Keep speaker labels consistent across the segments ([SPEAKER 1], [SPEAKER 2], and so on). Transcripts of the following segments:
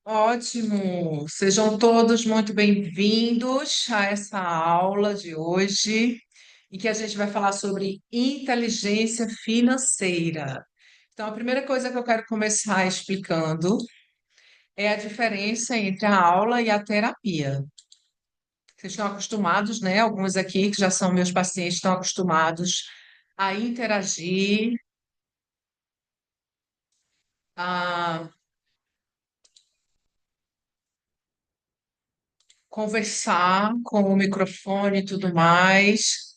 [SPEAKER 1] Ótimo! Sejam todos muito bem-vindos a essa aula de hoje, em que a gente vai falar sobre inteligência financeira. Então, a primeira coisa que eu quero começar explicando é a diferença entre a aula e a terapia. Vocês estão acostumados, né? Alguns aqui que já são meus pacientes estão acostumados a interagir, a conversar com o microfone e tudo mais.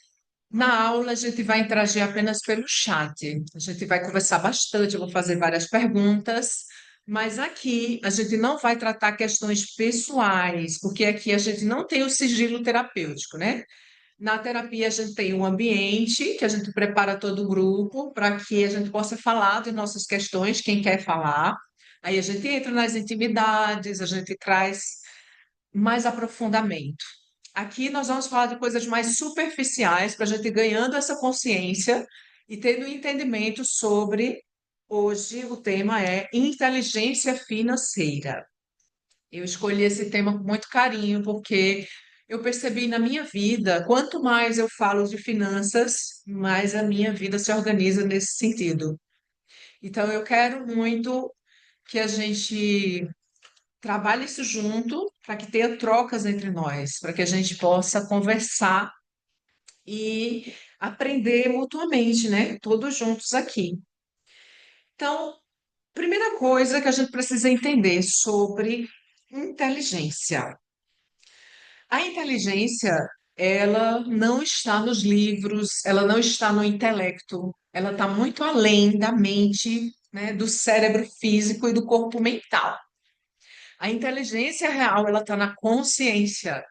[SPEAKER 1] Na aula, a gente vai interagir apenas pelo chat. A gente vai conversar bastante, eu vou fazer várias perguntas, mas aqui a gente não vai tratar questões pessoais, porque aqui a gente não tem o sigilo terapêutico, né? Na terapia, a gente tem um ambiente que a gente prepara todo o grupo para que a gente possa falar de nossas questões, quem quer falar. Aí a gente entra nas intimidades, a gente traz mais aprofundamento. Aqui nós vamos falar de coisas mais superficiais para a gente ir ganhando essa consciência e tendo um entendimento sobre. Hoje o tema é inteligência financeira. Eu escolhi esse tema com muito carinho porque eu percebi na minha vida, quanto mais eu falo de finanças, mais a minha vida se organiza nesse sentido. Então eu quero muito que a gente trabalhe isso junto para que tenha trocas entre nós, para que a gente possa conversar e aprender mutuamente, né? Todos juntos aqui. Então, primeira coisa que a gente precisa entender sobre inteligência. A inteligência, ela não está nos livros, ela não está no intelecto, ela está muito além da mente, né, do cérebro físico e do corpo mental. A inteligência real, ela está na consciência.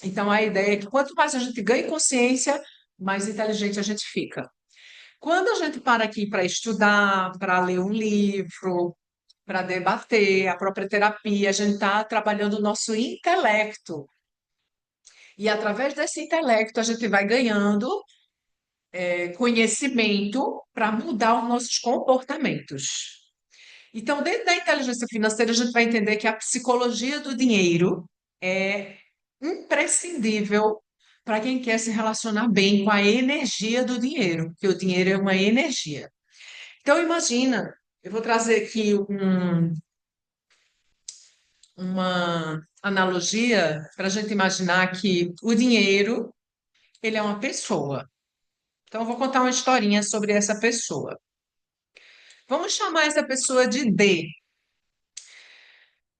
[SPEAKER 1] Então, a ideia é que quanto mais a gente ganha consciência, mais inteligente a gente fica. Quando a gente para aqui para estudar, para ler um livro, para debater, a própria terapia, a gente está trabalhando o nosso intelecto. E através desse intelecto, a gente vai ganhando conhecimento para mudar os nossos comportamentos. Então, dentro da inteligência financeira, a gente vai entender que a psicologia do dinheiro é imprescindível para quem quer se relacionar bem com a energia do dinheiro, porque o dinheiro é uma energia. Então, imagina, eu vou trazer aqui uma analogia para a gente imaginar que o dinheiro, ele é uma pessoa. Então, eu vou contar uma historinha sobre essa pessoa. Vamos chamar essa pessoa de D.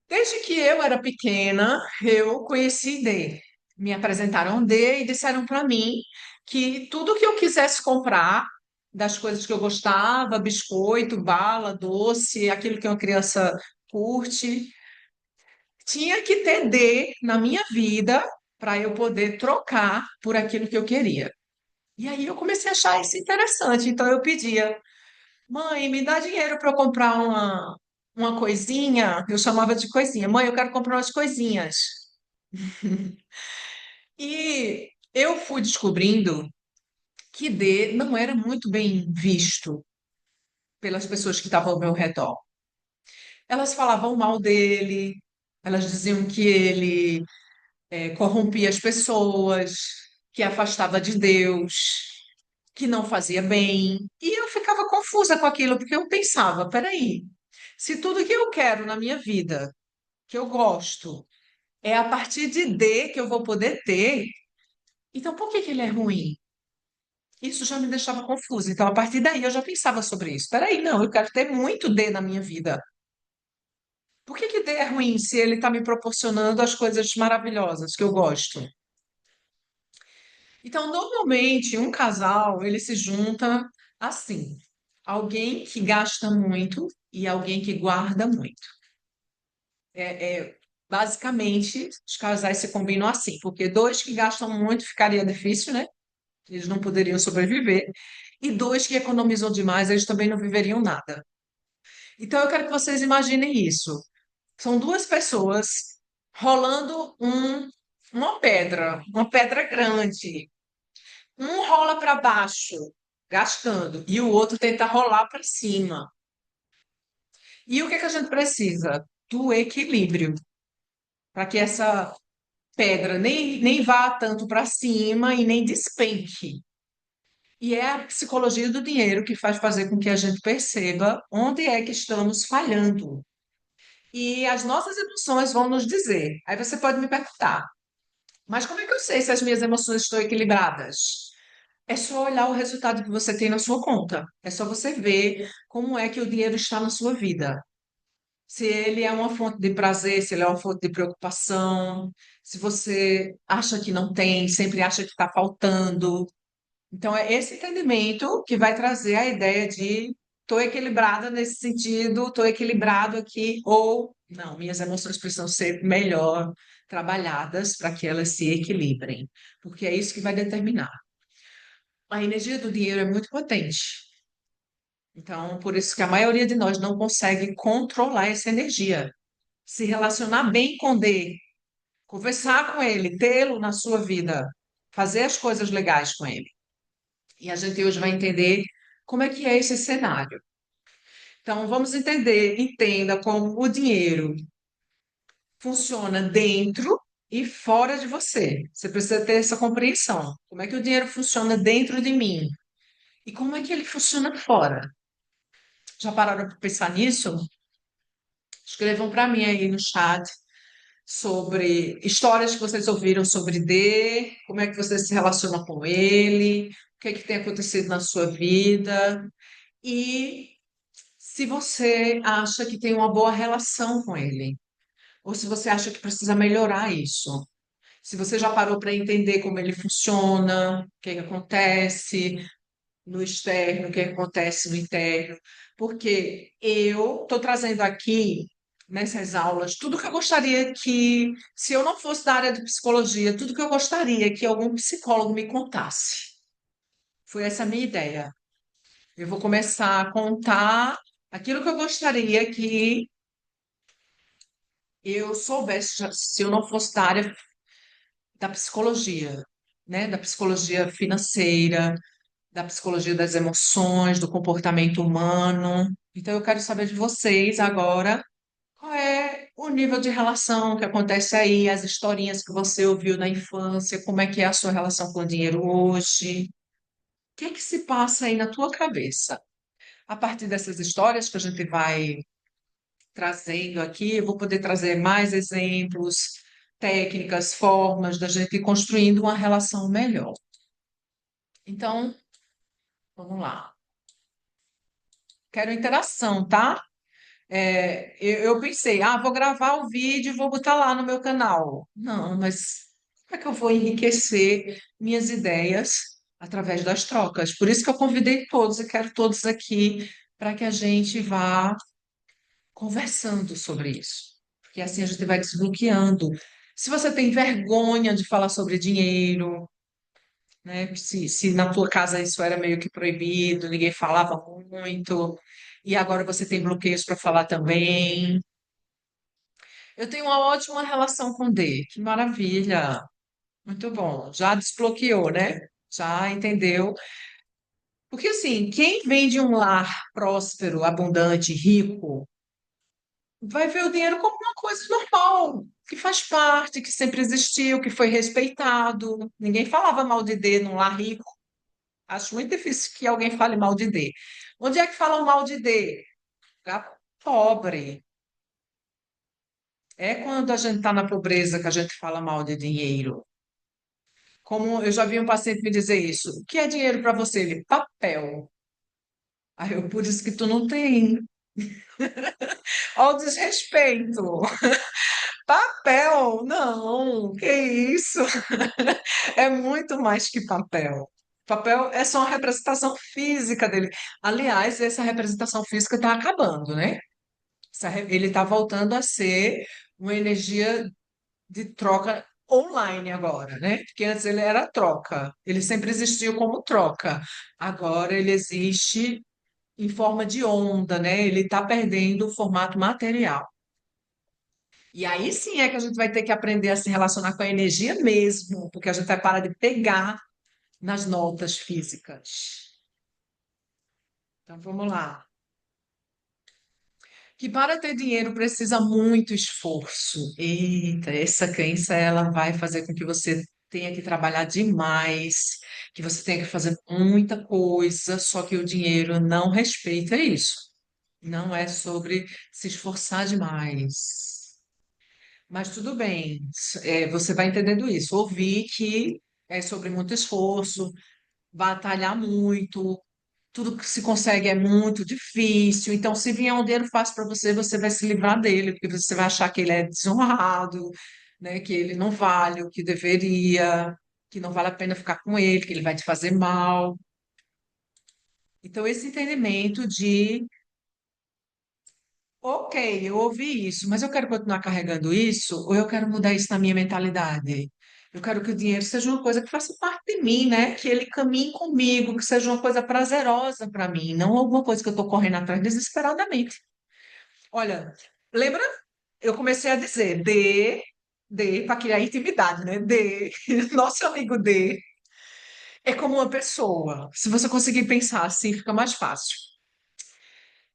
[SPEAKER 1] Desde que eu era pequena, eu conheci D. Me apresentaram D e disseram para mim que tudo que eu quisesse comprar, das coisas que eu gostava, biscoito, bala, doce, aquilo que uma criança curte, tinha que ter D na minha vida para eu poder trocar por aquilo que eu queria. E aí eu comecei a achar isso interessante. Então eu pedia, mãe, me dá dinheiro para eu comprar uma coisinha. Eu chamava de coisinha. Mãe, eu quero comprar umas coisinhas. E eu fui descobrindo que D não era muito bem visto pelas pessoas que estavam ao meu redor. Elas falavam mal dele, elas diziam que ele corrompia as pessoas, que afastava de Deus, que não fazia bem. E eu ficava confusa com aquilo, porque eu pensava, peraí, se tudo que eu quero na minha vida, que eu gosto, é a partir de D que eu vou poder ter, então por que que ele é ruim? Isso já me deixava confusa. Então, a partir daí, eu já pensava sobre isso. Peraí, não, eu quero ter muito D na minha vida. Por que que D é ruim se ele está me proporcionando as coisas maravilhosas que eu gosto? Então, normalmente, um casal, ele se junta assim. Alguém que gasta muito e alguém que guarda muito. Basicamente, os casais se combinam assim, porque dois que gastam muito ficaria difícil, né? Eles não poderiam sobreviver. E dois que economizam demais, eles também não viveriam nada. Então, eu quero que vocês imaginem isso. São duas pessoas rolando uma pedra grande. Um rola para baixo, gastando, e o outro tenta rolar para cima. E o que é que a gente precisa? do equilíbrio, para que essa pedra nem vá tanto para cima e nem despenque. E é a psicologia do dinheiro que faz fazer com que a gente perceba onde é que estamos falhando. E as nossas emoções vão nos dizer. Aí você pode me perguntar, mas como é que eu sei se as minhas emoções estão equilibradas? É só olhar o resultado que você tem na sua conta. É só você ver como é que o dinheiro está na sua vida. Se ele é uma fonte de prazer, se ele é uma fonte de preocupação, se você acha que não tem, sempre acha que está faltando. Então, é esse entendimento que vai trazer a ideia de estou equilibrada nesse sentido, estou equilibrado aqui, ou não, minhas emoções precisam ser melhor trabalhadas para que elas se equilibrem, porque é isso que vai determinar. A energia do dinheiro é muito potente. Então, por isso que a maioria de nós não consegue controlar essa energia. Se relacionar bem com D, conversar com ele, tê-lo na sua vida, fazer as coisas legais com ele. E a gente hoje vai entender como é que é esse cenário. Então, vamos entender, entenda como o dinheiro funciona dentro e fora de você. Você precisa ter essa compreensão. Como é que o dinheiro funciona dentro de mim? E como é que ele funciona fora? Já pararam para pensar nisso? Escrevam para mim aí no chat sobre histórias que vocês ouviram sobre D, como é que você se relaciona com ele, o que é que tem acontecido na sua vida e se você acha que tem uma boa relação com ele, ou se você acha que precisa melhorar isso. Se você já parou para entender como ele funciona, o que é que acontece no externo, o que é que acontece no interno, porque eu estou trazendo aqui nessas aulas tudo que eu gostaria que, se eu não fosse da área de psicologia, tudo que eu gostaria que algum psicólogo me contasse. Foi essa a minha ideia. Eu vou começar a contar aquilo que eu gostaria que eu soubesse, se eu não fosse da área da psicologia, né? Da psicologia financeira, da psicologia das emoções, do comportamento humano. Então, eu quero saber de vocês agora qual é o nível de relação que acontece aí, as historinhas que você ouviu na infância, como é que é a sua relação com o dinheiro hoje. O que é que se passa aí na tua cabeça? A partir dessas histórias que a gente vai trazendo aqui, eu vou poder trazer mais exemplos, técnicas, formas da gente ir construindo uma relação melhor. Então, vamos lá. Quero interação, tá? Eu pensei, vou gravar o vídeo e vou botar lá no meu canal. Não, mas como é que eu vou enriquecer minhas ideias através das trocas? Por isso que eu convidei todos e quero todos aqui para que a gente vá conversando sobre isso. Porque assim a gente vai desbloqueando. Se você tem vergonha de falar sobre dinheiro, né? Se na tua casa isso era meio que proibido, ninguém falava muito, e agora você tem bloqueios para falar também. Eu tenho uma ótima relação com D, que maravilha, muito bom. Já desbloqueou, né? Já entendeu. Porque assim, quem vem de um lar próspero, abundante, rico, vai ver o dinheiro como uma coisa normal, que faz parte, que sempre existiu, que foi respeitado. Ninguém falava mal de D num lar rico. Acho muito difícil que alguém fale mal de D. Onde é que falam mal de D? Lugar pobre. É quando a gente está na pobreza que a gente fala mal de dinheiro. Como eu já vi um paciente me dizer isso. O que é dinheiro para você? Ele, papel. Aí eu, por isso que tu não tem. Olha o desrespeito. Papel? Não, que isso? É muito mais que papel. Papel é só uma representação física dele. Aliás, essa representação física está acabando, né? Ele está voltando a ser uma energia de troca online agora, né? Porque antes ele era troca, ele sempre existiu como troca. Agora ele existe em forma de onda, né? Ele está perdendo o formato material. E aí sim é que a gente vai ter que aprender a se relacionar com a energia mesmo, porque a gente vai parar de pegar nas notas físicas. Então vamos lá. que para ter dinheiro precisa muito esforço. Eita, essa crença ela vai fazer com que você tenha que trabalhar demais, que você tenha que fazer muita coisa, só que o dinheiro não respeita isso. Não é sobre se esforçar demais. Mas tudo bem, você vai entendendo isso. Ouvir que é sobre muito esforço, batalhar muito, tudo que se consegue é muito difícil. Então, se vier um dinheiro fácil para você, você vai se livrar dele, porque você vai achar que ele é desonrado, né? Que ele não vale o que deveria, que não vale a pena ficar com ele, que ele vai te fazer mal. Então, esse entendimento de, ok, eu ouvi isso, mas eu quero continuar carregando isso, ou eu quero mudar isso na minha mentalidade? Eu quero que o dinheiro seja uma coisa que faça parte de mim, né? Que ele caminhe comigo, que seja uma coisa prazerosa para mim, não alguma coisa que eu estou correndo atrás desesperadamente. Olha, lembra? Eu comecei a dizer D para criar intimidade, né? D, nosso amigo D, é como uma pessoa. Se você conseguir pensar assim, fica mais fácil.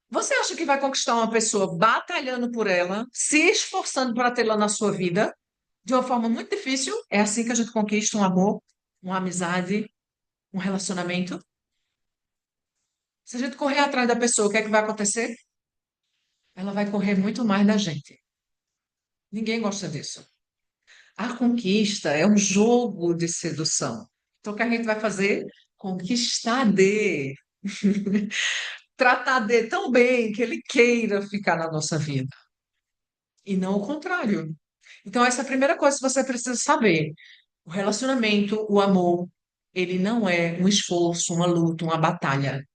[SPEAKER 1] Você acha que vai conquistar uma pessoa batalhando por ela, se esforçando para tê-la na sua vida, de uma forma muito difícil? É assim que a gente conquista um amor, uma amizade, um relacionamento? Se a gente correr atrás da pessoa, o que é que vai acontecer? Ela vai correr muito mais da gente. Ninguém gosta disso. A conquista é um jogo de sedução. Então, o que a gente vai fazer? Conquistar D. Tratar D tão bem que ele queira ficar na nossa vida. E não o contrário. Então, essa é a primeira coisa que você precisa saber. O relacionamento, o amor, ele não é um esforço, uma luta, uma batalha.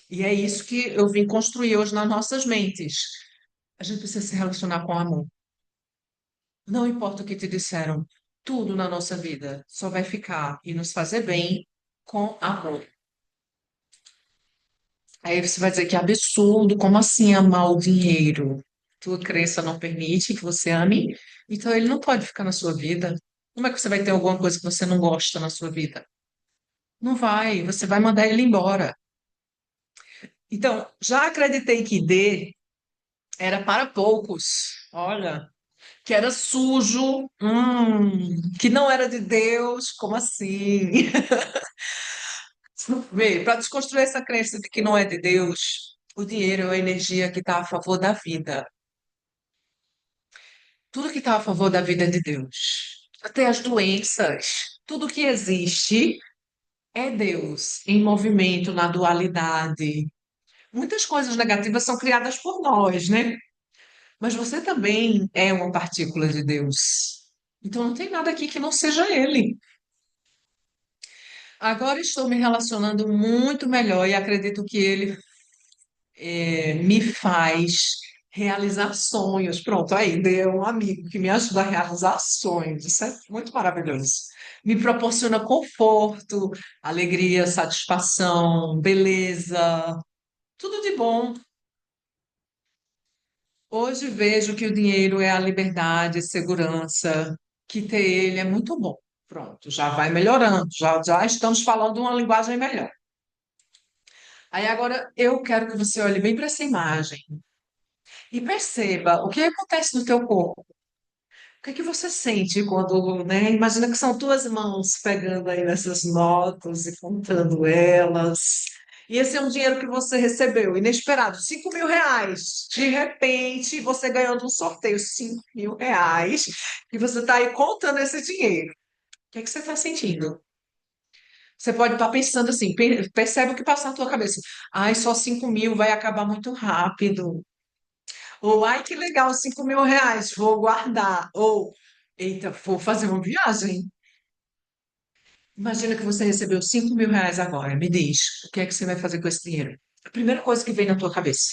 [SPEAKER 1] E é isso que eu vim construir hoje nas nossas mentes. A gente precisa se relacionar com amor. Não importa o que te disseram, tudo na nossa vida só vai ficar e nos fazer bem com amor. Aí você vai dizer que é absurdo, como assim amar o dinheiro? Tua crença não permite que você ame, então ele não pode ficar na sua vida. Como é que você vai ter alguma coisa que você não gosta na sua vida? Não vai, você vai mandar ele embora. Então, já acreditei que D era para poucos. Olha, que era sujo, que não era de Deus, como assim? Vê, para desconstruir essa crença de que não é de Deus, o dinheiro é a energia que está a favor da vida. Tudo que está a favor da vida é de Deus. Até as doenças, tudo que existe é Deus em movimento, na dualidade. Muitas coisas negativas são criadas por nós, né? Mas você também é uma partícula de Deus. Então não tem nada aqui que não seja Ele. Agora estou me relacionando muito melhor e acredito que Ele me faz realizar sonhos. Pronto, aí deu um amigo que me ajuda a realizar sonhos. Isso é muito maravilhoso. Me proporciona conforto, alegria, satisfação, beleza, tudo de bom. Hoje vejo que o dinheiro é a liberdade, segurança, que ter ele é muito bom. Pronto, já vai melhorando, já estamos falando uma linguagem melhor. Aí agora eu quero que você olhe bem para essa imagem e perceba o que acontece no teu corpo. O que é que você sente quando, né? Imagina que são tuas mãos pegando aí nessas notas e contando elas. E esse é um dinheiro que você recebeu, inesperado, R$ 5.000. De repente, você ganhou de um sorteio R$ 5.000 e você está aí contando esse dinheiro. O que é que você está sentindo? Você pode estar pensando assim, percebe o que passa na tua cabeça. Ai, só 5.000 vai acabar muito rápido. Ou, ai, que legal, R$ 5.000, vou guardar. Ou, eita, vou fazer uma viagem. Imagina que você recebeu R$ 5.000 agora. Me diz, o que é que você vai fazer com esse dinheiro? A primeira coisa que vem na tua cabeça.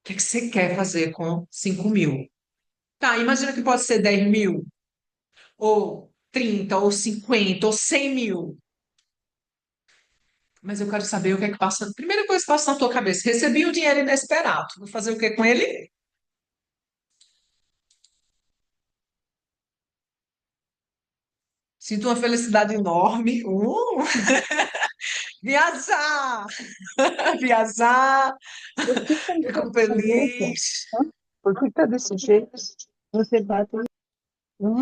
[SPEAKER 1] O que é que você quer fazer com 5.000? Tá, imagina que pode ser 10.000, ou 30, ou 50, ou 100.000. Mas eu quero saber o que é que passa. A primeira coisa que passa na tua cabeça. Recebi um dinheiro inesperado. Vou fazer o que com ele? Sinto uma felicidade enorme. Viajar! Viajar!
[SPEAKER 2] Por que que ele tá
[SPEAKER 1] Fico
[SPEAKER 2] desse jeito?
[SPEAKER 1] feliz.
[SPEAKER 2] Hã? Por que tá desse jeito? Você bate. Hã?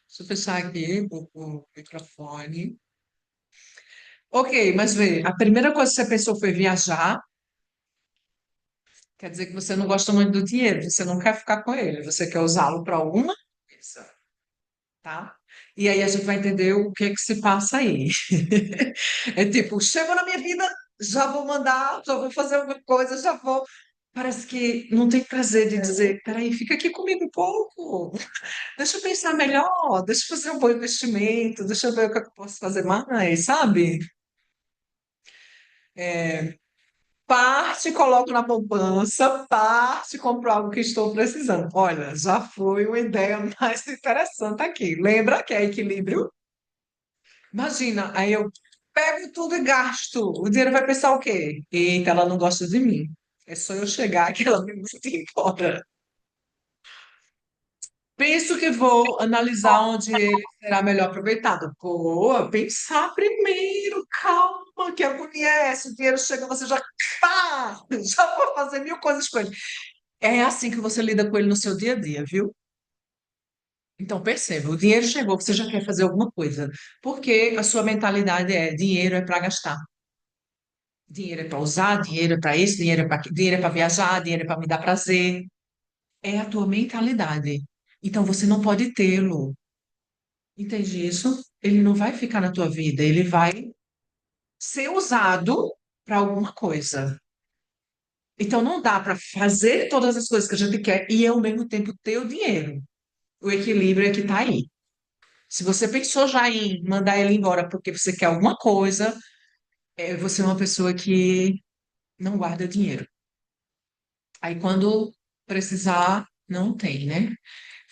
[SPEAKER 1] Deixa eu fechar aqui o microfone. Ok, mas vê, a primeira coisa que você pensou foi viajar. Quer dizer que você não gosta muito do dinheiro, você não quer ficar com ele, você quer usá-lo para alguma coisa, tá? E aí a gente vai entender o que que se passa aí. É tipo, chegou na minha vida, já vou mandar, já vou fazer alguma coisa, já vou. Parece que não tem prazer de dizer, peraí, fica aqui comigo um pouco, deixa eu pensar melhor, deixa eu fazer um bom investimento, deixa eu ver o que eu posso fazer mais, sabe? Parte coloco na poupança, parte compro algo que estou precisando. Olha, já foi uma ideia mais interessante aqui. Lembra que é equilíbrio? Imagina, aí eu pego tudo e gasto. O dinheiro vai pensar o quê? Eita, ela não gosta de mim. É só eu chegar que ela me manda embora. Penso que vou analisar onde ele será melhor aproveitado. Boa, pensar primeiro, calma, que agonia é essa? O dinheiro chega, você já, pá, já vou fazer mil coisas com ele. É assim que você lida com ele no seu dia a dia, viu? Então perceba, o dinheiro chegou, você já quer fazer alguma coisa, porque a sua mentalidade é dinheiro é para gastar. Dinheiro é para usar, dinheiro é para isso, dinheiro é para viajar, dinheiro é para me dar prazer. É a tua mentalidade. Então você não pode tê-lo. Entende isso? Ele não vai ficar na tua vida, ele vai ser usado para alguma coisa. Então não dá para fazer todas as coisas que a gente quer e ao mesmo tempo ter o dinheiro. O equilíbrio é que está aí. Se você pensou já em mandar ele embora porque você quer alguma coisa, você é uma pessoa que não guarda dinheiro. Aí quando precisar, não tem, né?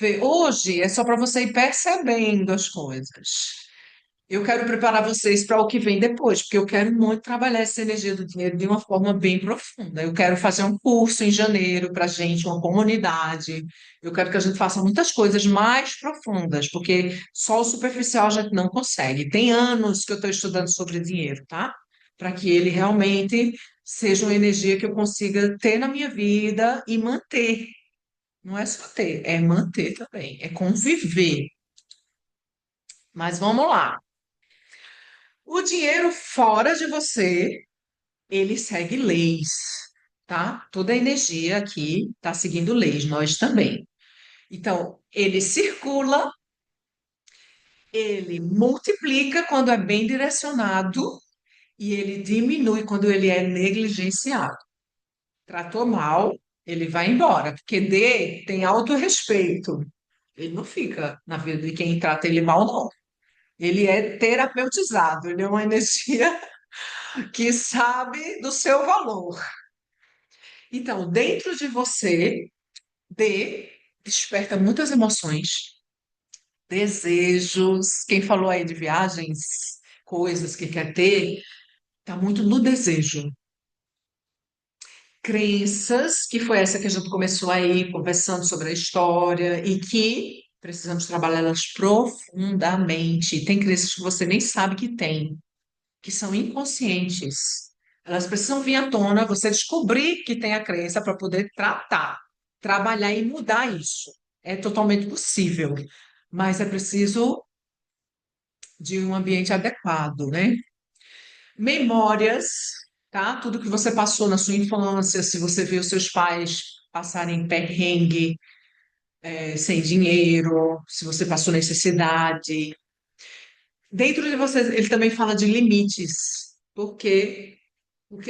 [SPEAKER 1] Vê, hoje é só para você ir percebendo as coisas. Eu quero preparar vocês para o que vem depois, porque eu quero muito trabalhar essa energia do dinheiro de uma forma bem profunda. Eu quero fazer um curso em janeiro para a gente, uma comunidade. Eu quero que a gente faça muitas coisas mais profundas, porque só o superficial a gente não consegue. Tem anos que eu estou estudando sobre dinheiro, tá? Para que ele realmente seja uma energia que eu consiga ter na minha vida e manter. Não é só ter, é manter também, é conviver. Mas vamos lá. O dinheiro fora de você, ele segue leis, tá? Toda a energia aqui está seguindo leis, nós também. Então, ele circula, ele multiplica quando é bem direcionado e ele diminui quando ele é negligenciado. Tratou mal, ele vai embora, porque D tem autorrespeito. Ele não fica na vida de quem trata ele mal, não. Ele é terapeutizado, ele é uma energia que sabe do seu valor. Então, dentro de você, D desperta muitas emoções, desejos. Quem falou aí de viagens, coisas que quer ter, está muito no desejo. Crenças, que foi essa que a gente começou aí conversando sobre a história e que precisamos trabalhá-las profundamente. Tem crenças que você nem sabe que tem, que são inconscientes. Elas precisam vir à tona, você descobrir que tem a crença para poder tratar, trabalhar e mudar isso. É totalmente possível, mas é preciso de um ambiente adequado, né? Memórias, tá? Tudo que você passou na sua infância, se você viu seus pais passarem perrengue, sem dinheiro, se você passou necessidade. Dentro de você, ele também fala de limites, porque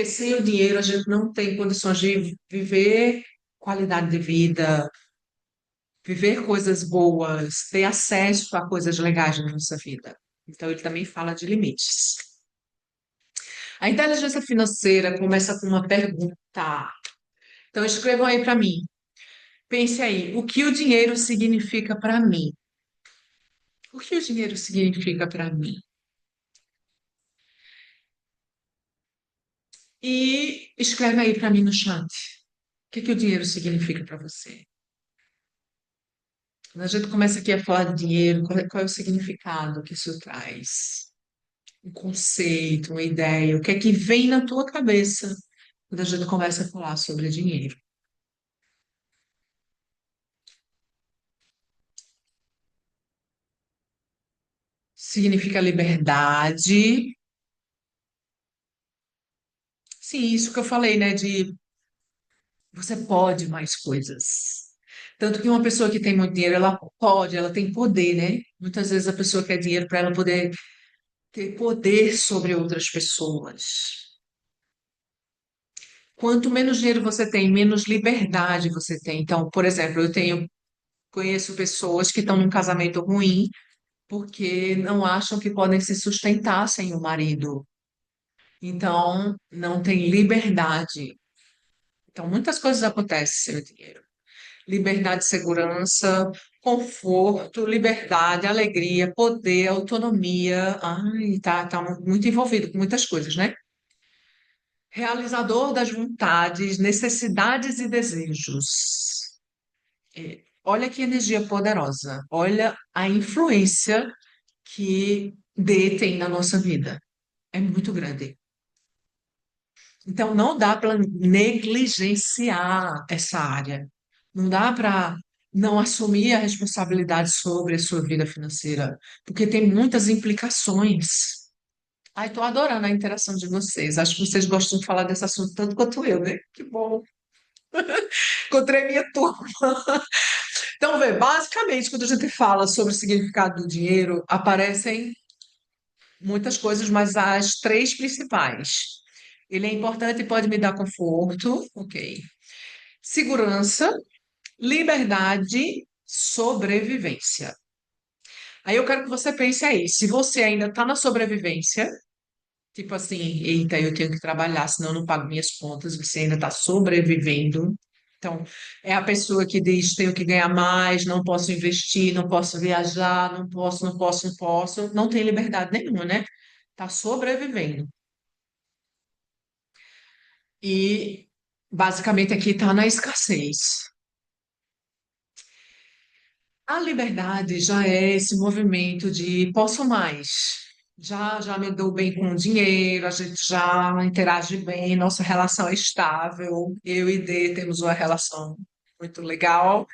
[SPEAKER 1] sem o dinheiro a gente não tem condições de viver qualidade de vida, viver coisas boas, ter acesso a coisas legais na nossa vida. Então, ele também fala de limites. A inteligência financeira começa com uma pergunta. Então, escrevam aí para mim. Pense aí, o que o dinheiro significa para mim? O que o dinheiro significa para mim? E escreve aí para mim no chat. O que que o dinheiro significa para você? Quando a gente começa aqui a falar de dinheiro, qual é o significado que isso traz? um conceito, uma ideia, o que é que vem na tua cabeça quando a gente começa a falar sobre dinheiro? Significa liberdade. Sim, isso que eu falei, né? De você pode mais coisas. Tanto que uma pessoa que tem muito dinheiro, ela pode, ela tem poder, né? Muitas vezes a pessoa quer dinheiro para ela poder ter poder sobre outras pessoas. Quanto menos dinheiro você tem, menos liberdade você tem. Então, por exemplo, conheço pessoas que estão num casamento ruim porque não acham que podem se sustentar sem o marido. Então, não tem liberdade. Então, muitas coisas acontecem sem o dinheiro. Liberdade, segurança, conforto, liberdade, alegria, poder, autonomia. Ai, tá muito envolvido com muitas coisas, né? Realizador das vontades, necessidades e desejos. Olha que energia poderosa. Olha a influência que D tem na nossa vida. É muito grande. Então, não dá para negligenciar essa área. Não dá para não assumir a responsabilidade sobre a sua vida financeira, porque tem muitas implicações. Ai, estou adorando a interação de vocês. Acho que vocês gostam de falar desse assunto tanto quanto eu, né? Que bom. Encontrei minha turma. Então, vê, basicamente, quando a gente fala sobre o significado do dinheiro, aparecem muitas coisas, mas as três principais. Ele é importante e pode me dar conforto, ok. Segurança, liberdade, sobrevivência. Aí eu quero que você pense aí, se você ainda está na sobrevivência, tipo assim, eita, eu tenho que trabalhar, senão eu não pago minhas contas, você ainda está sobrevivendo. Então, é a pessoa que diz, tenho que ganhar mais, não posso investir, não posso viajar, não posso, não posso, não posso. Não tem liberdade nenhuma, né? Está sobrevivendo. E basicamente aqui está na escassez. A liberdade já é esse movimento de posso mais. Já me dou bem com o dinheiro, a gente já interage bem, nossa relação é estável. Eu e D temos uma relação muito legal.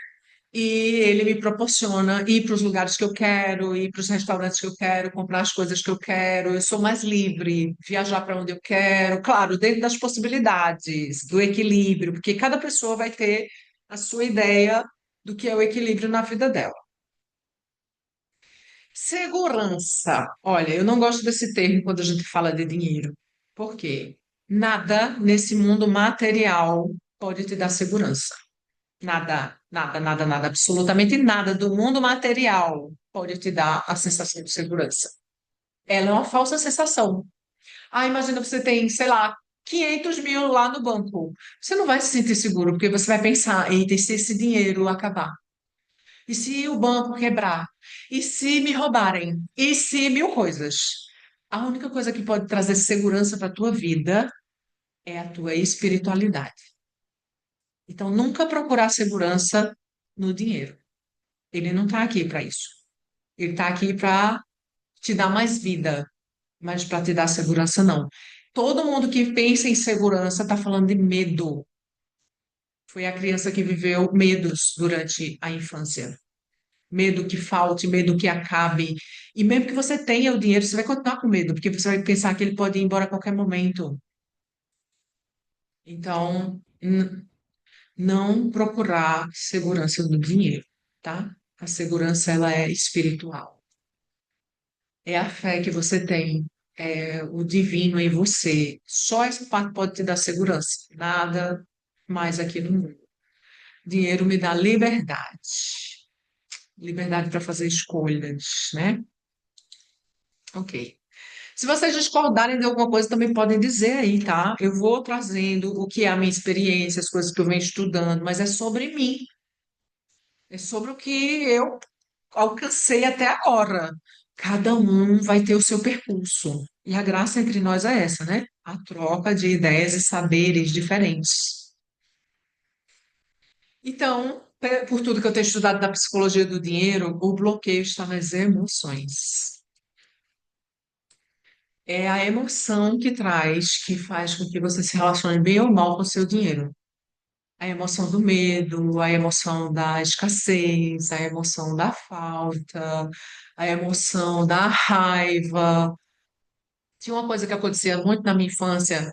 [SPEAKER 1] E ele me proporciona ir para os lugares que eu quero, ir para os restaurantes que eu quero, comprar as coisas que eu quero. Eu sou mais livre, viajar para onde eu quero, claro, dentro das possibilidades, do equilíbrio, porque cada pessoa vai ter a sua ideia do que é o equilíbrio na vida dela. Segurança. Olha, eu não gosto desse termo quando a gente fala de dinheiro. Por quê? Nada nesse mundo material pode te dar segurança. Nada, nada, nada, nada, absolutamente nada do mundo material pode te dar a sensação de segurança. Ela é uma falsa sensação. Ah, imagina você tem, sei lá, 500 mil lá no banco. Você não vai se sentir seguro, porque você vai pensar, eita, e se esse dinheiro acabar? E se o banco quebrar? E se me roubarem? E se mil coisas? A única coisa que pode trazer segurança para a tua vida é a tua espiritualidade. Então, nunca procurar segurança no dinheiro. Ele não está aqui para isso. Ele está aqui para te dar mais vida, mas para te dar segurança, não. Todo mundo que pensa em segurança está falando de medo. Foi a criança que viveu medos durante a infância. Medo que falte, medo que acabe. E mesmo que você tenha o dinheiro, você vai continuar com medo, porque você vai pensar que ele pode ir embora a qualquer momento. Então, não procurar segurança no dinheiro, tá? A segurança, ela é espiritual. É a fé que você tem, é o divino em você. Só essa parte pode te dar segurança. Nada mais aqui no mundo. Dinheiro me dá liberdade. Liberdade para fazer escolhas, né? Ok. Se vocês discordarem de alguma coisa, também podem dizer aí, tá? Eu vou trazendo o que é a minha experiência, as coisas que eu venho estudando, mas é sobre mim. É sobre o que eu alcancei até agora. Cada um vai ter o seu percurso. E a graça entre nós é essa, né? A troca de ideias e saberes diferentes. Então, por tudo que eu tenho estudado da psicologia do dinheiro, o bloqueio está nas emoções. É a emoção que traz, que faz com que você se relacione bem ou mal com o seu dinheiro. A emoção do medo, a emoção da escassez, a emoção da falta, a emoção da raiva. Tinha uma coisa que acontecia muito na minha infância.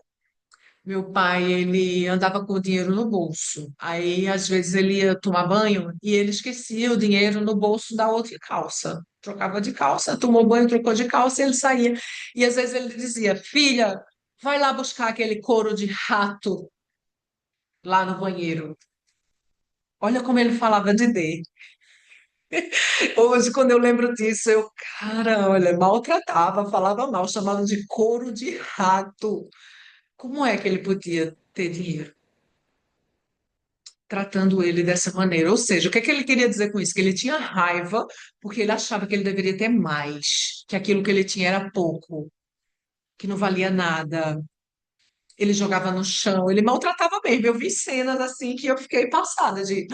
[SPEAKER 1] Meu pai, ele andava com o dinheiro no bolso. Aí, às vezes, ele ia tomar banho e ele esquecia o dinheiro no bolso da outra calça. Trocava de calça, tomou banho, trocou de calça e ele saía. E às vezes ele dizia: Filha, vai lá buscar aquele couro de rato lá no banheiro. Olha como ele falava de D. Hoje, quando eu lembro disso, cara, olha, maltratava, falava mal, chamava de couro de rato. Como é que ele podia ter dinheiro? Tratando ele dessa maneira. Ou seja, o que é que ele queria dizer com isso? Que ele tinha raiva porque ele achava que ele deveria ter mais, que aquilo que ele tinha era pouco, que não valia nada. Ele jogava no chão, ele maltratava mesmo. Eu vi cenas assim que eu fiquei passada de,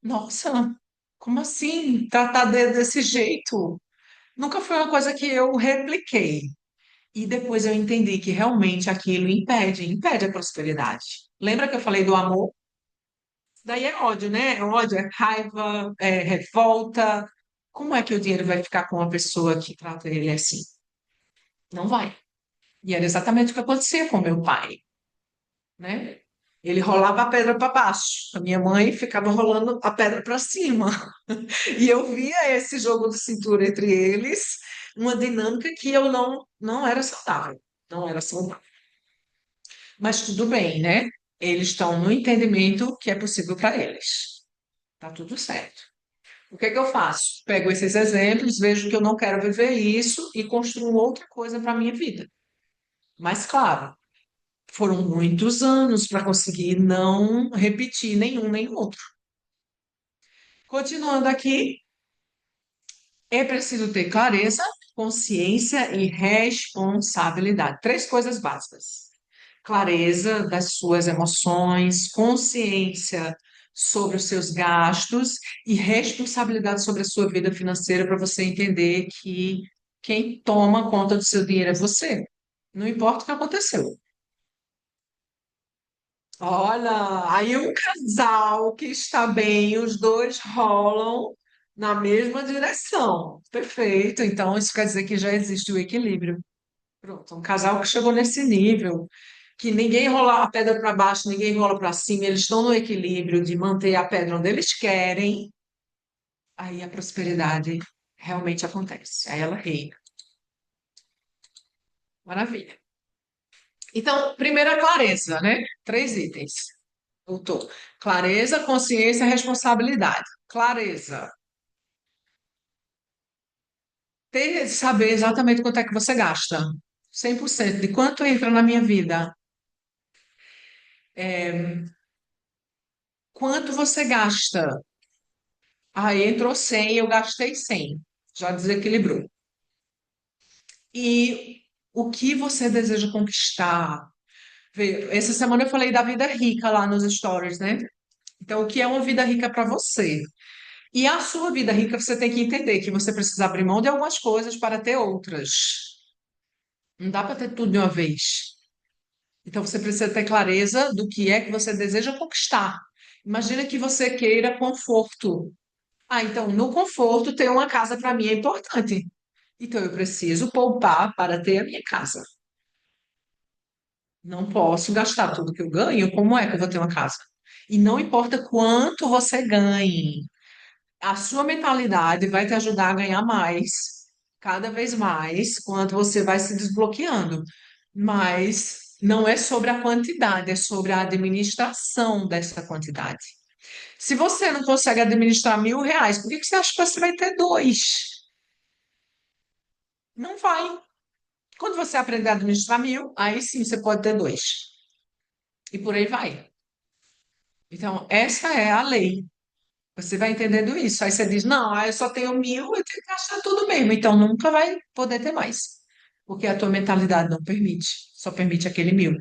[SPEAKER 1] nossa, como assim tratar desse jeito? Nunca foi uma coisa que eu repliquei. E depois eu entendi que realmente aquilo impede a prosperidade. Lembra que eu falei do amor? Daí é ódio, né? É ódio, é raiva, é revolta. Como é que o dinheiro vai ficar com uma pessoa que trata ele assim? Não vai. E era exatamente o que acontecia com meu pai, né? Ele rolava a pedra para baixo, a minha mãe ficava rolando a pedra para cima. E eu via esse jogo de cintura entre eles, uma dinâmica que eu não era saudável. Não era saudável. Mas tudo bem, né? Eles estão no entendimento que é possível para eles. Tá tudo certo. O que é que eu faço? Pego esses exemplos, vejo que eu não quero viver isso e construo outra coisa para a minha vida. Mas, claro, foram muitos anos para conseguir não repetir nenhum nem outro. Continuando aqui, é preciso ter clareza, consciência e responsabilidade. Três coisas básicas. Clareza das suas emoções, consciência sobre os seus gastos e responsabilidade sobre a sua vida financeira para você entender que quem toma conta do seu dinheiro é você. Não importa o que aconteceu. Olha, aí um casal que está bem, os dois rolam na mesma direção. Perfeito. Então, isso quer dizer que já existe o equilíbrio. Pronto, um casal que chegou nesse nível, que ninguém rola a pedra para baixo, ninguém rola para cima, eles estão no equilíbrio de manter a pedra onde eles querem, aí a prosperidade realmente acontece. Aí ela reina. Maravilha. Então, primeira clareza, né? Três itens. Voltou. Clareza, consciência, responsabilidade. Clareza. Saber exatamente quanto é que você gasta. 100% de quanto entra na minha vida. Quanto você gasta? Aí entrou 100, eu gastei 100. Já desequilibrou. E o que você deseja conquistar? Essa semana eu falei da vida rica lá nos stories, né? Então, o que é uma vida rica para você? E a sua vida rica, você tem que entender que você precisa abrir mão de algumas coisas para ter outras. Não dá para ter tudo de uma vez. Então, você precisa ter clareza do que é que você deseja conquistar. Imagina que você queira conforto. Ah, então, no conforto, ter uma casa para mim é importante. Então, eu preciso poupar para ter a minha casa. Não posso gastar tudo que eu ganho. Como é que eu vou ter uma casa? E não importa quanto você ganhe, a sua mentalidade vai te ajudar a ganhar mais, cada vez mais, quando você vai se desbloqueando. Mas não é sobre a quantidade, é sobre a administração dessa quantidade. Se você não consegue administrar R$ 1.000, por que que você acha que você vai ter dois? Não vai. Quando você aprender a administrar 1.000, aí sim você pode ter dois. E por aí vai. Então, essa é a lei. Você vai entendendo isso. Aí você diz, não, eu só tenho 1.000, eu tenho que gastar tudo mesmo. Então, nunca vai poder ter mais. Porque a tua mentalidade não permite. Só permite aquele 1.000.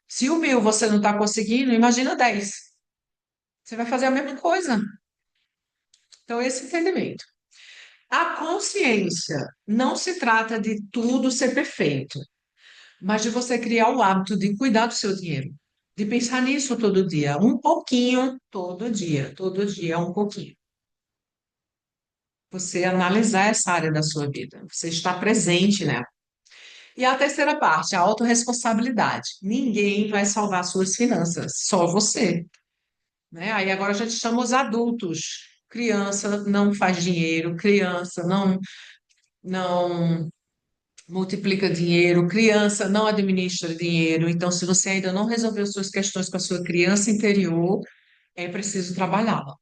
[SPEAKER 1] Se o 1.000 você não está conseguindo, imagina 10. Você vai fazer a mesma coisa. Então, esse entendimento. A consciência não se trata de tudo ser perfeito. mas de você criar o hábito de cuidar do seu dinheiro, de pensar nisso todo dia, um pouquinho todo dia, um pouquinho. Você analisar essa área da sua vida, você estar presente nela. E a terceira parte, a autorresponsabilidade. Ninguém vai salvar suas finanças, só você, né? Aí agora a gente chama os adultos. Criança não faz dinheiro, criança não multiplica dinheiro, criança não administra dinheiro. Então, se você ainda não resolveu suas questões com a sua criança interior, é preciso trabalhá-la.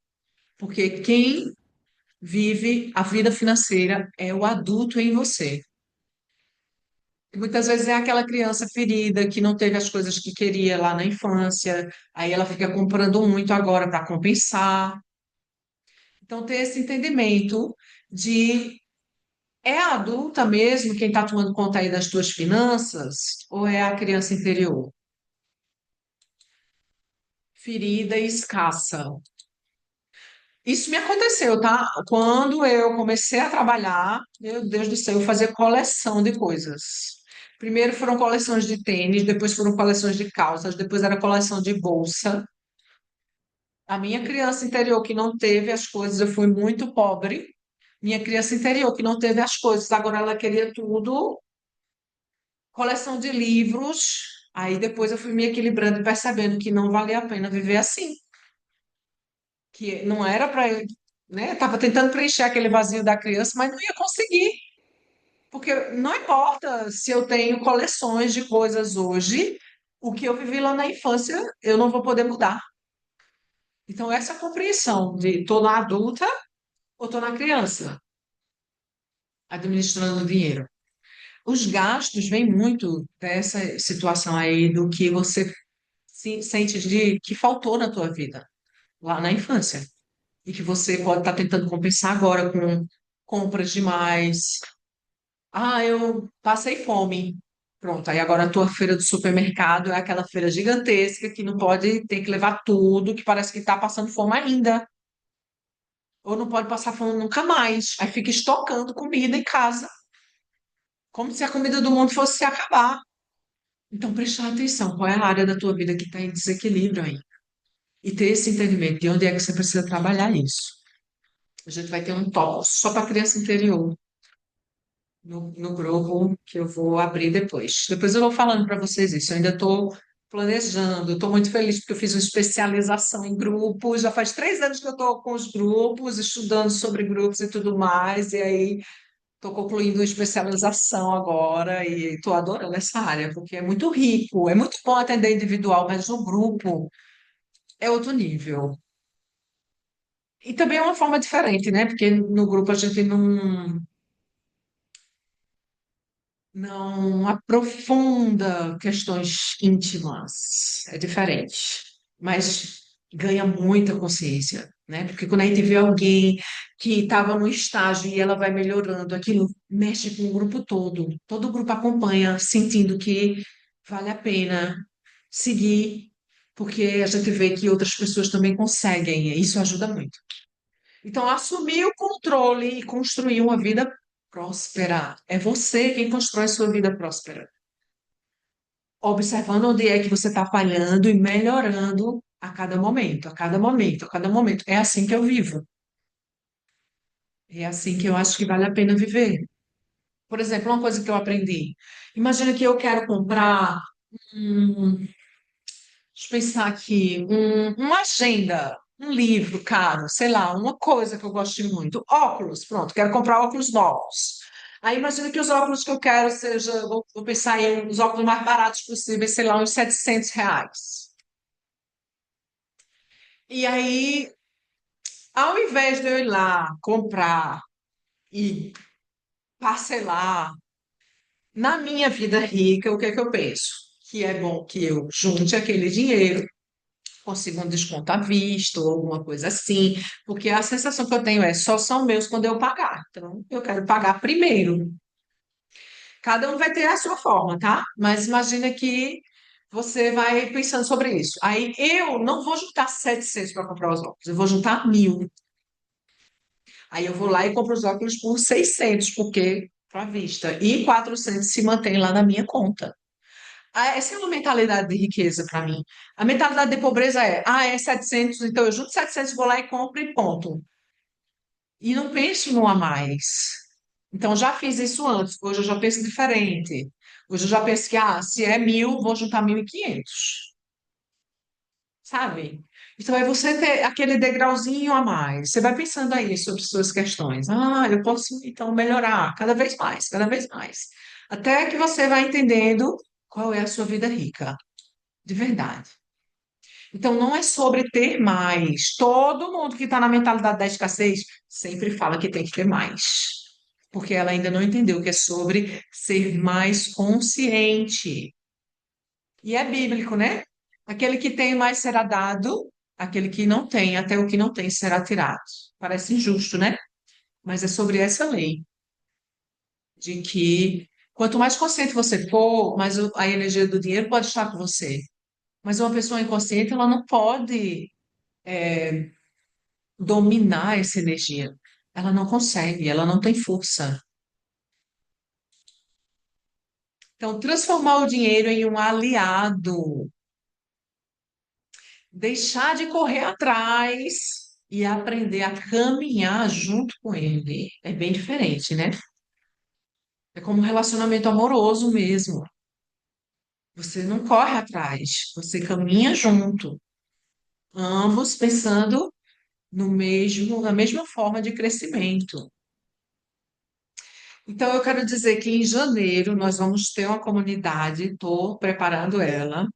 [SPEAKER 1] Porque quem vive a vida financeira é o adulto em você. E muitas vezes é aquela criança ferida que não teve as coisas que queria lá na infância, aí ela fica comprando muito agora para compensar. Então, ter esse entendimento de é a adulta mesmo quem está tomando conta aí das tuas finanças ou é a criança interior? Ferida e escassa. Isso me aconteceu, tá? Quando eu comecei a trabalhar, meu Deus do céu, eu fazia coleção de coisas. Primeiro foram coleções de tênis, depois foram coleções de calças, depois era coleção de bolsa. A minha criança interior que não teve as coisas, eu fui muito pobre. Minha criança interior que não teve as coisas, agora ela queria tudo. Coleção de livros. Aí depois eu fui me equilibrando e percebendo que não valia a pena viver assim, que não era para, né? Estava tentando preencher aquele vazio da criança, mas não ia conseguir, porque não importa se eu tenho coleções de coisas hoje, o que eu vivi lá na infância, eu não vou poder mudar. Então essa compreensão de estou na adulta ou estou na criança, administrando dinheiro. Os gastos vêm muito dessa situação aí do que você sente de que faltou na tua vida, lá na infância, e que você pode estar tentando compensar agora com compras demais. Ah, eu passei fome. Pronto, aí agora a tua feira do supermercado é aquela feira gigantesca que não pode ter que levar tudo, que parece que está passando fome ainda, ou não pode passar fome nunca mais. Aí fica estocando comida em casa, como se a comida do mundo fosse se acabar. Então, prestar atenção, qual é a área da tua vida que está em desequilíbrio aí? E ter esse entendimento de onde é que você precisa trabalhar isso. A gente vai ter um toque só para criança interior no grupo que eu vou abrir depois. Depois eu vou falando para vocês isso. Eu ainda estou planejando, estou muito feliz porque eu fiz uma especialização em grupos. Já faz 3 anos que eu estou com os grupos, estudando sobre grupos e tudo mais, e aí estou concluindo uma especialização agora e estou adorando essa área, porque é muito rico, é muito bom atender individual, mas no grupo é outro nível. E também é uma forma diferente, né? Porque no grupo a gente não aprofunda questões íntimas. É diferente. Mas ganha muita consciência, né? Porque quando a gente vê alguém que estava no estágio e ela vai melhorando, aquilo mexe com o grupo todo. Todo o grupo acompanha, sentindo que vale a pena seguir, porque a gente vê que outras pessoas também conseguem, e isso ajuda muito. Então, assumir o controle e construir uma vida próspera. É você quem constrói sua vida próspera. Observando onde é que você está falhando e melhorando a cada momento, a cada momento, a cada momento. É assim que eu vivo. É assim que eu acho que vale a pena viver. Por exemplo, uma coisa que eu aprendi. Imagina que eu quero comprar, deixa eu pensar aqui, uma agenda, um livro caro, sei lá, uma coisa que eu gosto muito. Óculos, pronto, quero comprar óculos novos. Aí imagina que os óculos que eu quero seja, vou pensar em os óculos mais baratos possíveis, sei lá, uns R$ 700. E aí, ao invés de eu ir lá comprar e parcelar na minha vida rica, o que é que eu penso? Que é bom que eu junte aquele dinheiro, consiga um desconto à vista ou alguma coisa assim, porque a sensação que eu tenho é só são meus quando eu pagar. Então, eu quero pagar primeiro. Cada um vai ter a sua forma, tá? Mas imagina que você vai pensando sobre isso. Aí eu não vou juntar 700 para comprar os óculos, eu vou juntar 1.000. Aí eu vou lá e compro os óculos por 600, porque para vista. E 400 se mantém lá na minha conta. Essa é uma mentalidade de riqueza para mim. A mentalidade de pobreza é 700, então eu junto 700, vou lá e compro e ponto. E não penso no a mais. Então, já fiz isso antes, hoje eu já penso diferente. Hoje eu já penso que, se é 1.000, vou juntar 1.500, sabe? Então, é você ter aquele degrauzinho a mais. Você vai pensando aí sobre suas questões. Eu posso, então, melhorar cada vez mais. Até que você vai entendendo qual é a sua vida rica, de verdade. Então, não é sobre ter mais. Todo mundo que está na mentalidade da escassez sempre fala que tem que ter mais. Porque ela ainda não entendeu que é sobre ser mais consciente. E é bíblico, né? Aquele que tem mais será dado, aquele que não tem, até o que não tem será tirado. Parece injusto, né? Mas é sobre essa lei, de que quanto mais consciente você for, mais a energia do dinheiro pode estar com você. Mas uma pessoa inconsciente, ela não pode dominar essa energia. Ela não consegue, ela não tem força. Então, transformar o dinheiro em um aliado, deixar de correr atrás e aprender a caminhar junto com ele é bem diferente, né? É como um relacionamento amoroso mesmo. Você não corre atrás, você caminha junto, ambos pensando no mesmo, na mesma forma de crescimento. Então, eu quero dizer que em janeiro nós vamos ter uma comunidade, estou preparando ela,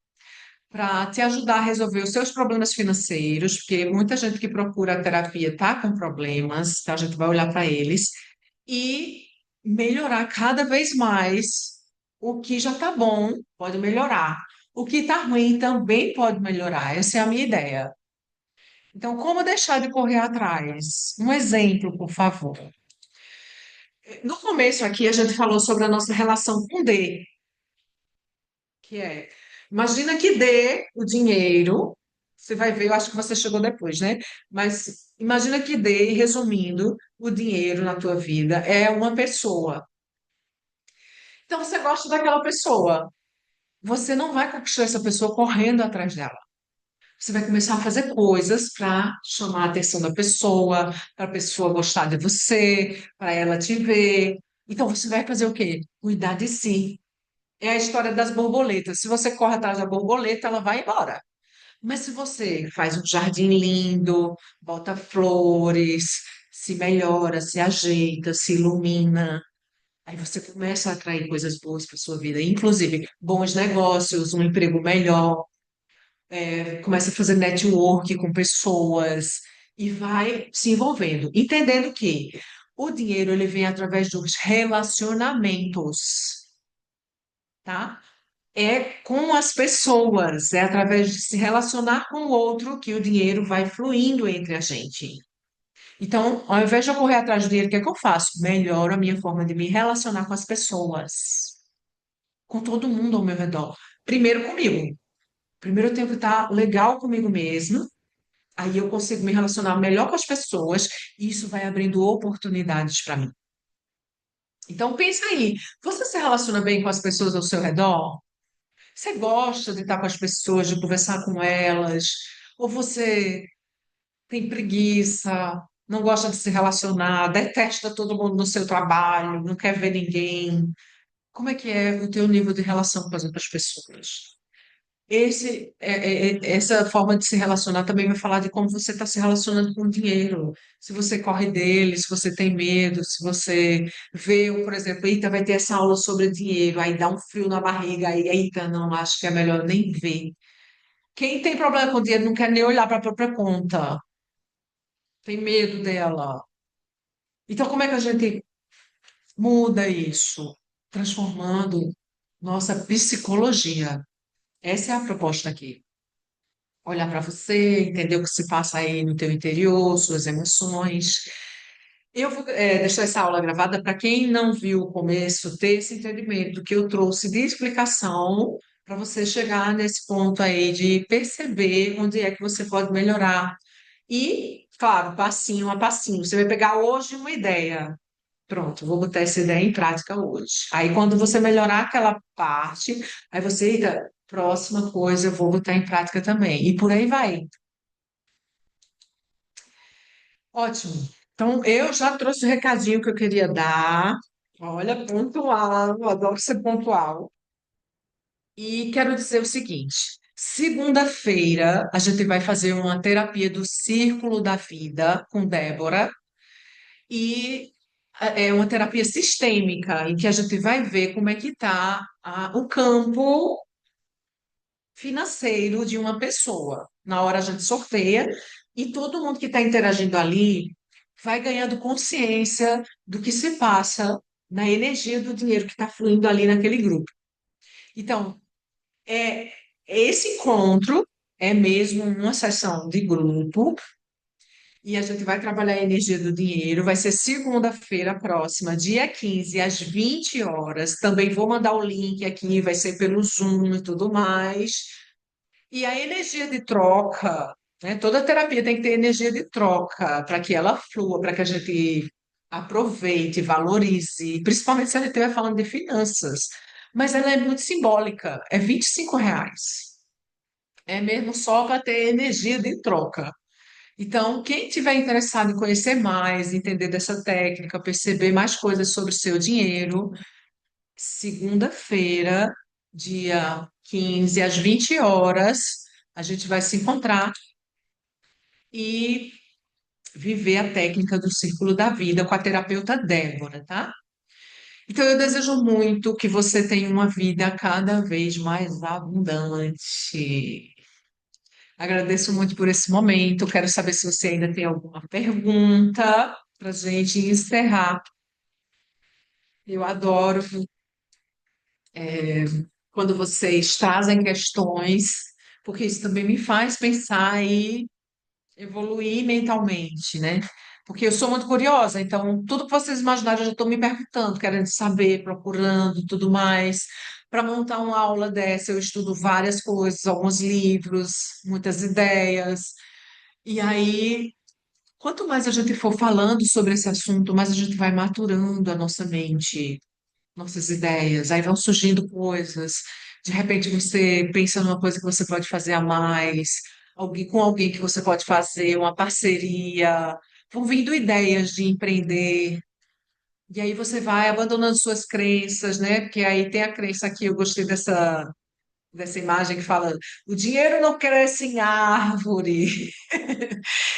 [SPEAKER 1] para te ajudar a resolver os seus problemas financeiros, porque muita gente que procura terapia está com problemas, então a gente vai olhar para eles e melhorar cada vez mais. O que já está bom pode melhorar. O que está ruim também pode melhorar. Essa é a minha ideia. Então, como deixar de correr atrás? Um exemplo, por favor. No começo aqui, a gente falou sobre a nossa relação com D, que é, imagina que dê o dinheiro, você vai ver, eu acho que você chegou depois, né? Mas imagina que dê, resumindo, o dinheiro na tua vida é uma pessoa. Então você gosta daquela pessoa. Você não vai conquistar essa pessoa correndo atrás dela. Você vai começar a fazer coisas para chamar a atenção da pessoa, para a pessoa gostar de você, para ela te ver. Então você vai fazer o quê? Cuidar de si. É a história das borboletas. Se você corre atrás da borboleta, ela vai embora. Mas se você faz um jardim lindo, bota flores, se melhora, se ajeita, se ilumina, aí você começa a atrair coisas boas para sua vida, inclusive bons negócios, um emprego melhor, começa a fazer network com pessoas e vai se envolvendo, entendendo que o dinheiro ele vem através dos relacionamentos, tá? É com as pessoas, é através de se relacionar com o outro que o dinheiro vai fluindo entre a gente. Então, ao invés de eu correr atrás do dinheiro, o que é que eu faço? Melhoro a minha forma de me relacionar com as pessoas, com todo mundo ao meu redor. Primeiro comigo. Primeiro eu tenho que estar legal comigo mesmo, aí eu consigo me relacionar melhor com as pessoas e isso vai abrindo oportunidades para mim. Então, pensa aí, você se relaciona bem com as pessoas ao seu redor? Você gosta de estar com as pessoas, de conversar com elas? Ou você tem preguiça, não gosta de se relacionar, detesta todo mundo no seu trabalho, não quer ver ninguém? Como é que é o teu nível de relação com as outras pessoas? Essa forma de se relacionar também vai falar de como você está se relacionando com o dinheiro. Se você corre dele, se você tem medo, se você vê, por exemplo, eita, vai ter essa aula sobre dinheiro, aí dá um frio na barriga, aí, eita, não, acho que é melhor nem ver. Quem tem problema com dinheiro não quer nem olhar para a própria conta, tem medo dela. Então, como é que a gente muda isso? Transformando nossa psicologia. Essa é a proposta aqui. Olhar para você, entender o que se passa aí no teu interior, suas emoções. Eu vou deixar essa aula gravada para quem não viu o começo, ter esse entendimento que eu trouxe de explicação para você chegar nesse ponto aí de perceber onde é que você pode melhorar. E, claro, passinho a passinho. Você vai pegar hoje uma ideia. Pronto, vou botar essa ideia em prática hoje. Aí, quando você melhorar aquela parte, aí você, eita, próxima coisa eu vou botar em prática também. E por aí vai. Ótimo. Então, eu já trouxe o recadinho que eu queria dar. Olha, pontual, eu adoro ser pontual. E quero dizer o seguinte: segunda-feira a gente vai fazer uma terapia do Círculo da Vida com Débora e é uma terapia sistêmica em que a gente vai ver como é que está o campo financeiro de uma pessoa. Na hora a gente sorteia e todo mundo que está interagindo ali vai ganhando consciência do que se passa na energia do dinheiro que está fluindo ali naquele grupo. Então, é esse encontro é mesmo uma sessão de grupo e a gente vai trabalhar a energia do dinheiro. Vai ser segunda-feira próxima, dia 15 às 20 horas. Também vou mandar o link aqui, vai ser pelo Zoom e tudo mais. E a energia de troca, né? Toda terapia tem que ter energia de troca para que ela flua, para que a gente aproveite, valorize, principalmente se a gente estiver falando de finanças. Mas ela é muito simbólica, é R$ 25. É mesmo só para ter energia de troca. Então, quem tiver interessado em conhecer mais, entender dessa técnica, perceber mais coisas sobre o seu dinheiro, segunda-feira, dia 15 às 20 horas, a gente vai se encontrar e viver a técnica do círculo da vida com a terapeuta Débora, tá? Então, eu desejo muito que você tenha uma vida cada vez mais abundante. Agradeço muito por esse momento. Quero saber se você ainda tem alguma pergunta para a gente encerrar. Eu adoro quando vocês trazem questões, porque isso também me faz pensar e evoluir mentalmente, né? Porque eu sou muito curiosa, então tudo que vocês imaginarem eu já estou me perguntando, querendo saber, procurando tudo mais. Para montar uma aula dessa, eu estudo várias coisas, alguns livros, muitas ideias. E aí, quanto mais a gente for falando sobre esse assunto, mais a gente vai maturando a nossa mente, nossas ideias, aí vão surgindo coisas. De repente você pensa numa coisa que você pode fazer a mais, alguém com alguém que você pode fazer, uma parceria. Vão vindo ideias de empreender. E aí você vai abandonando suas crenças, né? Porque aí tem a crença aqui, eu gostei dessa imagem que fala: o dinheiro não cresce em árvore.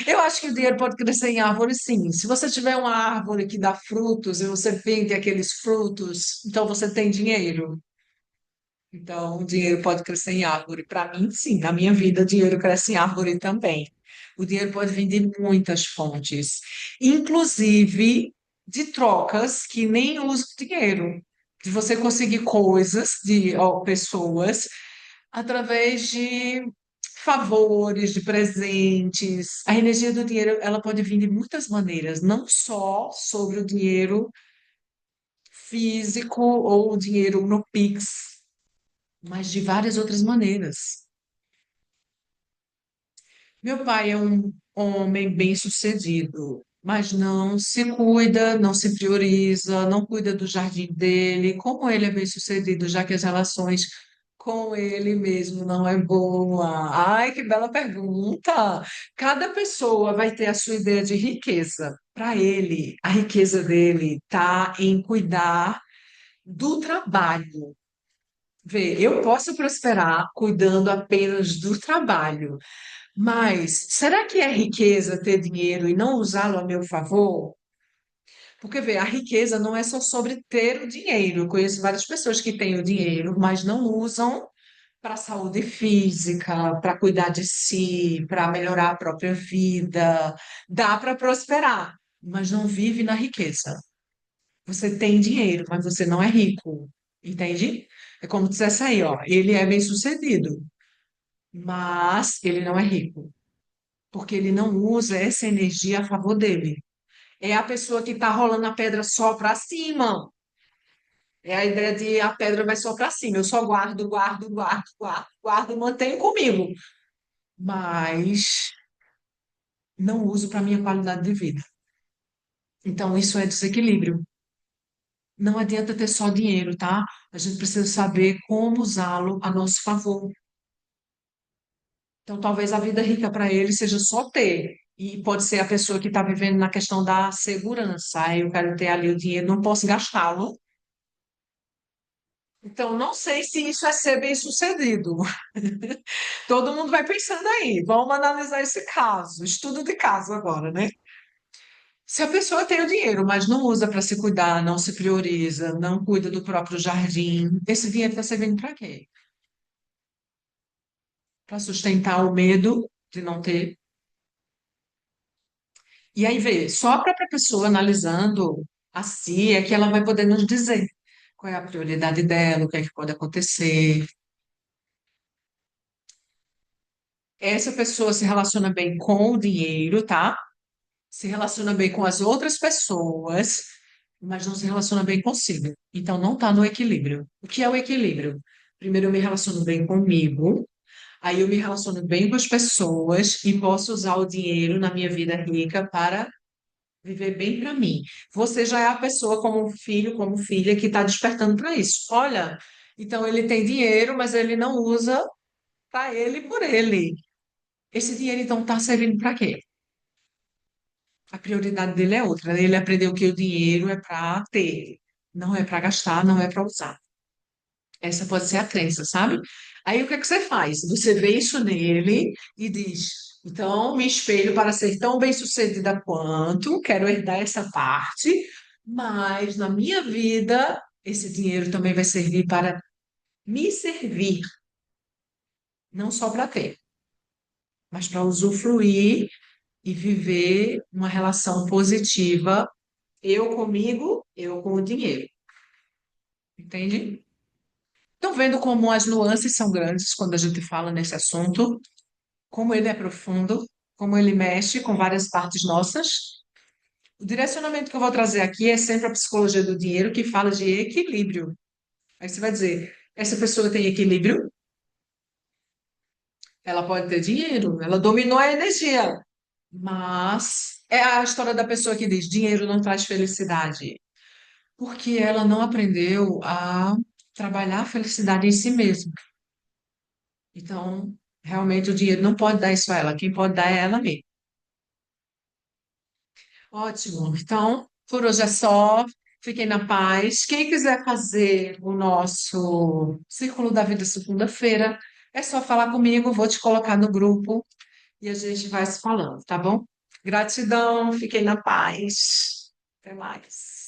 [SPEAKER 1] Eu acho que o dinheiro pode crescer em árvore, sim. Se você tiver uma árvore que dá frutos e você vende aqueles frutos, então você tem dinheiro. Então, o dinheiro pode crescer em árvore. Para mim, sim. Na minha vida, o dinheiro cresce em árvore também. O dinheiro pode vir de muitas fontes, inclusive de trocas que nem usam dinheiro. De você conseguir coisas de pessoas através de favores, de presentes. A energia do dinheiro, ela pode vir de muitas maneiras, não só sobre o dinheiro físico ou o dinheiro no Pix, mas de várias outras maneiras. Meu pai é um homem bem-sucedido, mas não se cuida, não se prioriza, não cuida do jardim dele. Como ele é bem-sucedido, já que as relações com ele mesmo não é boa? Ai, que bela pergunta! Cada pessoa vai ter a sua ideia de riqueza. Para ele, a riqueza dele está em cuidar do trabalho. Vê, eu posso prosperar cuidando apenas do trabalho. Mas será que é riqueza ter dinheiro e não usá-lo a meu favor? Porque, vê, a riqueza não é só sobre ter o dinheiro. Eu conheço várias pessoas que têm o dinheiro, mas não usam para a saúde física, para cuidar de si, para melhorar a própria vida. Dá para prosperar, mas não vive na riqueza. Você tem dinheiro, mas você não é rico. Entende? É como dissesse aí, ó, ele é bem-sucedido, mas ele não é rico porque ele não usa essa energia a favor dele. É a pessoa que está rolando a pedra só para cima. É a ideia de a pedra vai só para cima. Eu só guardo, guardo, guardo, guardo, guardo e mantenho comigo. Mas não uso para minha qualidade de vida. Então, isso é desequilíbrio. Não adianta ter só dinheiro, tá? A gente precisa saber como usá-lo a nosso favor. Então, talvez a vida rica para ele seja só ter. E pode ser a pessoa que está vivendo na questão da segurança. Ah, eu quero ter ali o dinheiro, não posso gastá-lo. Então, não sei se isso é ser bem-sucedido. Todo mundo vai pensando aí. Vamos analisar esse caso. Estudo de caso agora, né? Se a pessoa tem o dinheiro, mas não usa para se cuidar, não se prioriza, não cuida do próprio jardim, esse dinheiro está servindo para quê? Para sustentar o medo de não ter. E aí vê, só a própria pessoa analisando a si é que ela vai poder nos dizer qual é a prioridade dela, o que é que pode acontecer. Essa pessoa se relaciona bem com o dinheiro, tá? Se relaciona bem com as outras pessoas, mas não se relaciona bem consigo. Então não está no equilíbrio. O que é o equilíbrio? Primeiro eu me relaciono bem comigo, aí eu me relaciono bem com as pessoas e posso usar o dinheiro na minha vida rica para viver bem para mim. Você já é a pessoa como filho, como filha que está despertando para isso. Olha, então ele tem dinheiro, mas ele não usa para ele e por ele. Esse dinheiro então está servindo para quê? A prioridade dele é outra. Ele aprendeu que o dinheiro é para ter, não é para gastar, não é para usar. Essa pode ser a crença, sabe? Aí o que é que você faz? Você vê isso nele e diz: então, me espelho para ser tão bem-sucedida quanto, quero herdar essa parte, mas na minha vida, esse dinheiro também vai servir para me servir, não só para ter, mas para usufruir e viver uma relação positiva, eu comigo, eu com o dinheiro. Entende? Estão vendo como as nuances são grandes quando a gente fala nesse assunto, como ele é profundo, como ele mexe com várias partes nossas. O direcionamento que eu vou trazer aqui é sempre a psicologia do dinheiro, que fala de equilíbrio. Aí você vai dizer: essa pessoa tem equilíbrio? Ela pode ter dinheiro, ela dominou a energia, mas é a história da pessoa que diz: dinheiro não traz felicidade, porque ela não aprendeu a trabalhar a felicidade em si mesma. Então, realmente o dinheiro não pode dar isso a ela, quem pode dar é ela mesma. Ótimo. Então, por hoje é só. Fiquem na paz. Quem quiser fazer o nosso Círculo da Vida segunda-feira, é só falar comigo, vou te colocar no grupo e a gente vai se falando, tá bom? Gratidão, fiquem na paz. Até mais.